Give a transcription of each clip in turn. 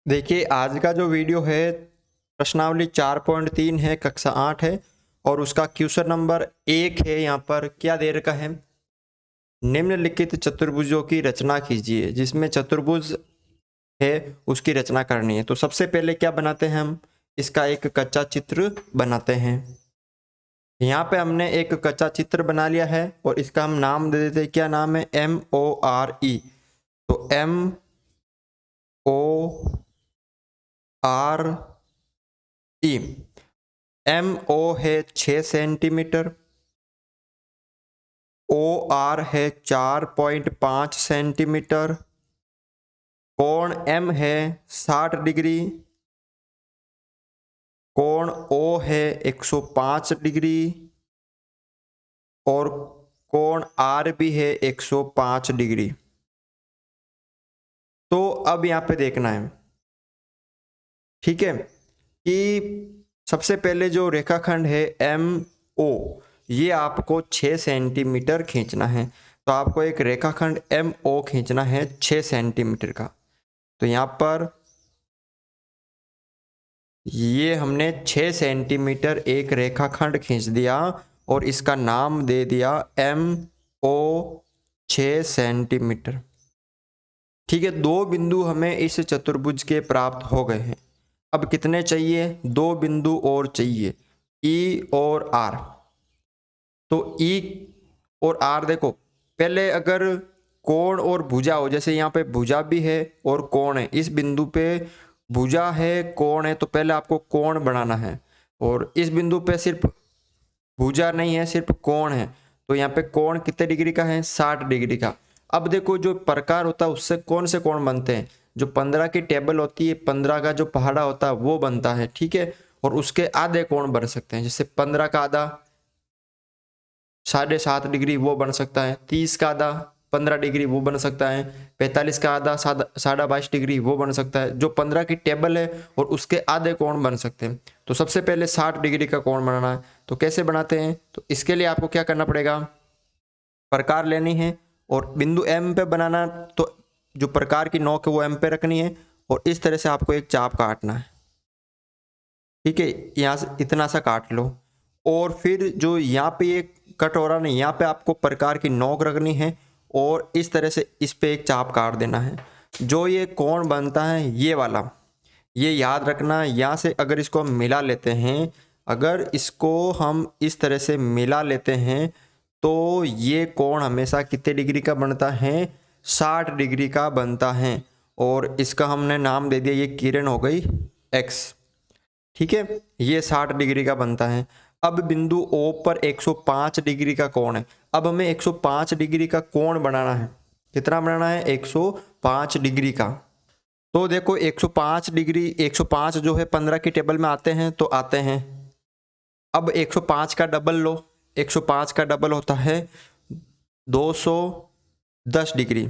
देखिए आज का जो वीडियो है प्रश्नावली 4.3 है, कक्षा 8 है और उसका क्वेश्चन नंबर 1 है। यहाँ पर क्या दे रखा है, निम्नलिखित चतुर्भुजों की रचना कीजिए। जिसमें चतुर्भुज है उसकी रचना करनी है। तो सबसे पहले क्या बनाते हैं, हम इसका एक कच्चा चित्र बनाते हैं। यहाँ पे हमने एक कच्चा चित्र बना लिया है और इसका हम नाम दे देते हैं। क्या नाम है? MORE। तो MORE। MO है 6 सेंटीमीटर, OR है 4.5 सेंटीमीटर, कोण M है 60 डिग्री, कोण O है 105 डिग्री और कोण R भी है 105 डिग्री। तो अब यहाँ पे देखना है, ठीक है, कि सबसे पहले जो रेखाखंड है MO, ये आपको 6 सेंटीमीटर खींचना है। तो आपको एक रेखाखंड MO खींचना है 6 सेंटीमीटर का। तो यहाँ पर ये हमने 6 सेंटीमीटर एक रेखाखंड खींच दिया और इसका नाम दे दिया MO 6 सेंटीमीटर। ठीक है, दो बिंदु हमें इस चतुर्भुज के प्राप्त हो गए हैं। अब कितने चाहिए? दो बिंदु और चाहिए, E और R। तो E और R देखो, पहले अगर कोण और भुजा हो, जैसे यहाँ पे भुजा भी है और कोण है, इस बिंदु पे भुजा है कोण है, तो पहले आपको कोण बनाना है। और इस बिंदु पे सिर्फ भुजा नहीं है, सिर्फ कोण है। तो यहाँ पे कोण कितने डिग्री का है? 60 डिग्री का। अब देखो, जो प्रकार होता है उससे कौन से कोण बनते हैं? जो 15 की टेबल होती है, 15 का जो पहाड़ा होता है वो बनता है, ठीक है। और उसके आधे कोण बन सकते हैं, जैसे 15 का आधा 7.5 डिग्री वो बन सकता है, 30 का आधा 15 डिग्री वो बन सकता है, 45 का आधा 22.5 डिग्री वो बन सकता है। जो 15 की टेबल है और उसके आधे कोण बन सकते हैं। तो सबसे पहले 60 डिग्री का कोण बनाना है। तो कैसे बनाते हैं? तो इसके लिए आपको क्या करना पड़ेगा, प्रकार लेनी है और बिंदु M पे बनाना। तो जो प्रकार की नोक है वो M पे रखनी है और इस तरह से आपको एक चाप काटना है, ठीक है। यहाँ से इतना सा काट लो और फिर जो यहाँ पे एक कट हो रहा नहीं, यहाँ पे आपको प्रकार की नोक रखनी है और इस तरह से इस पे एक चाप काट देना है। जो ये कोण बनता है ये वाला, ये याद रखना। यहाँ से अगर इसको हम मिला लेते हैं, अगर इसको हम इस तरह से मिला लेते हैं तो ये कोण हमेशा कितने डिग्री का बनता है? 60 डिग्री का बनता है। और इसका हमने नाम दे दिया, ये किरण हो गई X, ठीक है। ये 60 डिग्री का बनता है। अब बिंदु O पर 105 डिग्री का कोण है। अब हमें 105 डिग्री का कोण बनाना है। कितना बनाना है? 105 डिग्री का। तो देखो 105 डिग्री, 105 जो है 15 की टेबल में आते हैं तो आते हैं। अब 105 का डबल लो, 105 का डबल होता है 210 डिग्री।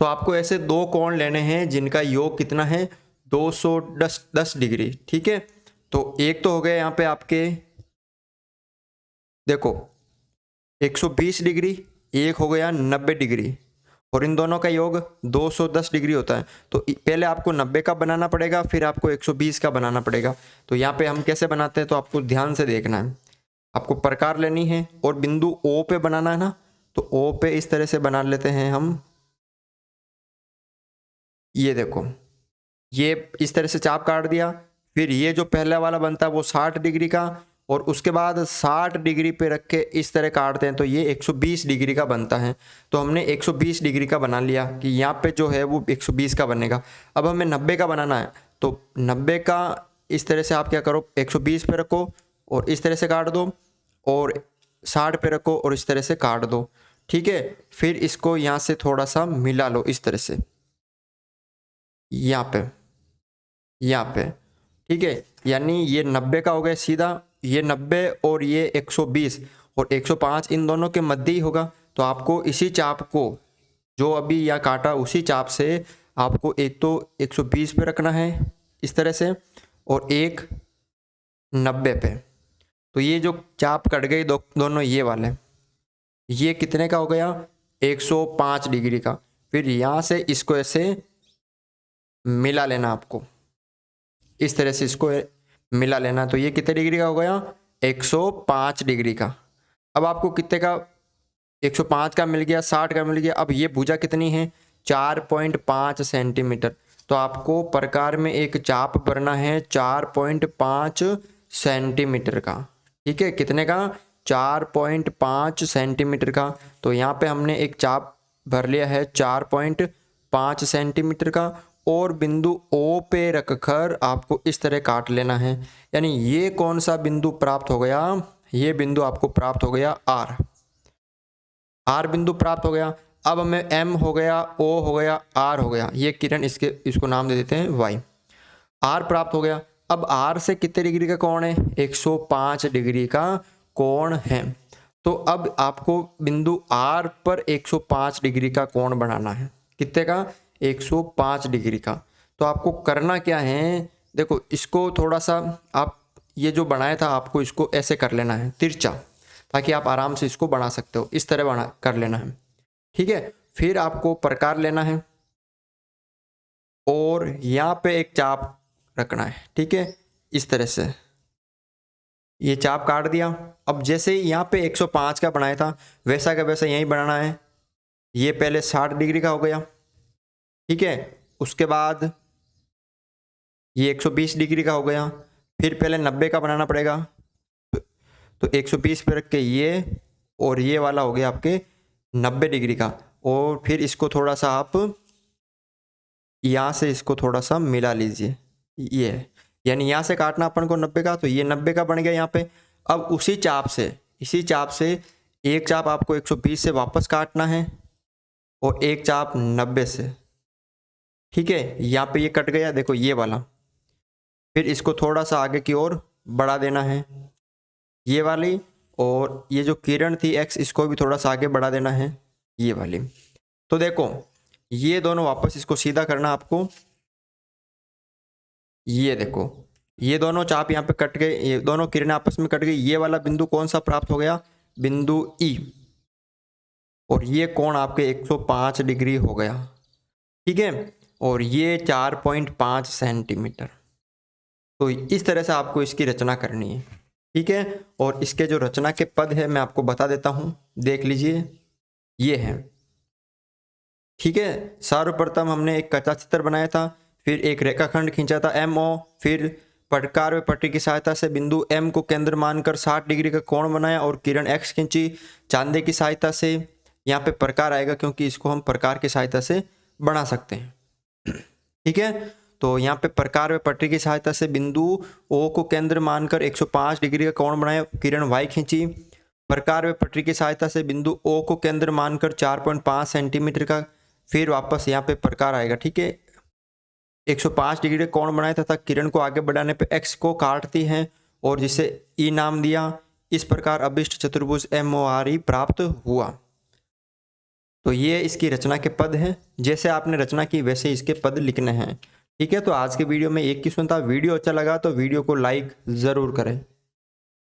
तो आपको ऐसे दो कोण लेने हैं जिनका योग कितना है? 210 डिग्री, ठीक है। तो एक तो हो गया यहाँ पे आपके, देखो 120 डिग्री, एक हो गया 90 डिग्री और इन दोनों का योग 210 डिग्री होता है। तो पहले आपको 90 का बनाना पड़ेगा, फिर आपको 120 का बनाना पड़ेगा। तो यहाँ पे हम कैसे बनाते हैं तो आपको ध्यान से देखना है। आपको प्रकार लेनी है और बिंदु O पे बनाना है ना, तो O पे इस तरह से बना लेते हैं हम। ये देखो, ये इस तरह से चाप काट दिया। फिर ये जो पहला वाला बनता है वो 60 डिग्री का और उसके बाद 60 डिग्री पे रख के इस तरह काटते हैं तो ये 120 डिग्री का बनता है। तो हमने 120 डिग्री का बना लिया कि यहाँ पे जो है वो 120 का बनेगा। अब हमें 90 का बनाना है। तो 90 का इस तरह से आप क्या करो, 120 पे रखो और इस तरह से काट दो और 60 पे रखो और इस तरह से काट दो, ठीक है। फिर इसको यहाँ से थोड़ा सा मिला लो इस तरह से, यहाँ पे, यहाँ पे, ठीक है। यानी ये 90 का हो गया सीधा, ये 90 और ये 120 और 105 इन दोनों के मध्य ही होगा। तो आपको इसी चाप को जो अभी यहाँ काटा उसी चाप से आपको एक तो 120 पे रखना है इस तरह से और एक 90 पे। तो ये जो चाप कट गई दोनों ये वाले, ये कितने का हो गया? 105 डिग्री का। फिर यहाँ से इसको ऐसे मिला लेना आपको, इस तरह से इसको मिला लेना। तो ये कितने डिग्री का हो गया, 105 डिग्री का। अब आपको कितने का, 105 का मिल गया, 60 का मिल गया। अब ये भुजा कितनी है, 4.5 सेंटीमीटर। तो आपको प्रकार में एक चाप भरना है 4.5 सेंटीमीटर का, ठीक है। कितने का, 4.5 सेंटीमीटर का। तो यहाँ पे हमने एक चाप भर लिया है 4.5 सेंटीमीटर का, और बिंदु O पे रखकर आपको इस तरह काट लेना है। यानी ये कौन सा बिंदु प्राप्त हो गया, ये बिंदु आपको प्राप्त हो गया R बिंदु प्राप्त हो गया। अब हमें M हो गया, O हो गया, R हो गया, ये किरण इसको नाम दे देते हैं Y। R प्राप्त हो गया। अब R से कितने डिग्री का कोण है, 105 डिग्री का कोण है। तो अब आपको बिंदु R पर 105 डिग्री का कोण बनाना है। कितने का, 105 डिग्री का। तो आपको करना क्या है, देखो इसको थोड़ा सा आप ये जो बनाया था आपको इसको ऐसे कर लेना है तिरछा, ताकि आप आराम से इसको बना सकते हो। इस तरह बना कर लेना है, ठीक है। फिर आपको प्रकार लेना है और यहाँ पे एक चाप रखना है, ठीक है। इस तरह से ये चाप काट दिया। अब जैसे ही यहाँ पे 105 का बनाया था वैसा का वैसा यहीं बनाना है। ये पहले 60 डिग्री का हो गया, ठीक है। उसके बाद ये 120 डिग्री का हो गया। फिर पहले 90 का बनाना पड़ेगा। तो 120 पे रख के ये और ये वाला हो गया आपके 90 डिग्री का। और फिर इसको थोड़ा सा आप यहाँ से इसको थोड़ा सा मिला लीजिए, ये यानी यहाँ से काटना अपन को 90 का। तो ये 90 का बन गया यहाँ पे। अब उसी चाप से, इसी चाप से एक चाप आपको 120 से वापस काटना है और एक चाप 90 से, ठीक है। यहाँ पे ये कट गया, देखो ये वाला। फिर इसको थोड़ा सा आगे की ओर बढ़ा देना है, ये वाली। और ये जो किरण थी X, इसको भी थोड़ा सा आगे बढ़ा देना है, ये वाली। तो देखो ये दोनों वापस इसको सीधा करना आपको। ये देखो ये दोनों चाप यहाँ पे कट गए, ये दोनों किरणें आपस में कट गई। ये वाला बिंदु कौन सा प्राप्त हो गया, बिंदु E। और ये कोण आपके 105 डिग्री हो गया, ठीक है। और ये 4.5 सेंटीमीटर। तो इस तरह से आपको इसकी रचना करनी है, ठीक है। और इसके जो रचना के पद है मैं आपको बता देता हूँ, देख लीजिए। ये है, ठीक है। सर्वप्रथम हमने एक कथा चित्र बनाया था, फिर एक रेखाखंड खींचा था MO, फिर प्रकार व पट्टी की सहायता से बिंदु M को केंद्र मानकर 60 डिग्री का कोण बनाया और किरण X खींची चांदे की सहायता से। यहाँ पे प्रकार आएगा क्योंकि इसको हम प्रकार की सहायता से बना सकते हैं, ठीक है। तो यहाँ पे प्रकार व पट्टी की सहायता से बिंदु O को केंद्र मानकर 105 डिग्री का कोण बनाया, किरण Y खींची। प्रकार व पट्टी की सहायता से बिंदु O को केंद्र मानकर 4.5 सेंटीमीटर का, फिर वापस यहाँ पे प्रकार आएगा, ठीक है। 105 डिग्री कोण बनाया तथा किरण को आगे बढ़ाने पे X को काटती है और जिसे E नाम दिया। इस प्रकार अभिष्ट चतुर्भुज MORE प्राप्त हुआ। तो ये इसकी रचना के पद हैं। जैसे आपने रचना की वैसे इसके पद लिखने हैं, ठीक है। तो आज के वीडियो में एक ही सुनता, वीडियो अच्छा लगा तो वीडियो को लाइक ज़रूर करें।